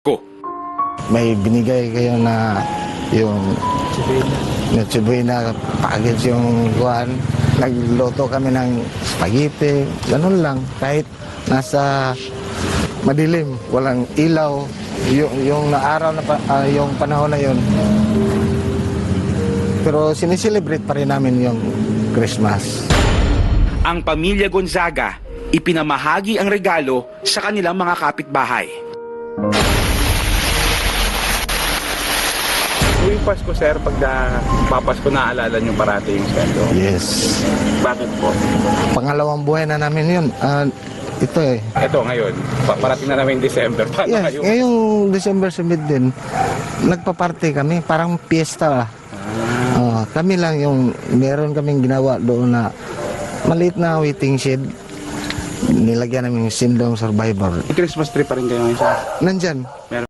ko. May binigay kayo na yung Noche Buena package yung kuhan. Nagluto kami ng spaghetti, ganun lang. Kahit nasa madilim, walang ilaw, yung araw na yung panahon na yun. Pero sineselebrate pa rin namin yung Christmas. Ang pamilya Gonzaga, ipinamahagi ang regalo sa kanilang mga kapitbahay. Tuwing Pasko, sir, pag papasko naalala nyo parati yung sweldo. Yes. Bakit po? Pangalawang buhay na namin yun. Ito eh. Ito ngayon, parating na namin December. Paano Yes, kayo? ngayong December 17, nagpa-party kami, parang piyesta. Kami lang yung, meron kaming ginawa doon na maliit na waiting shed. Nilagyan namin yung Sindong Survivor. Christmas tree pa rin kayo ngayon, sir? Nandyan. Meron.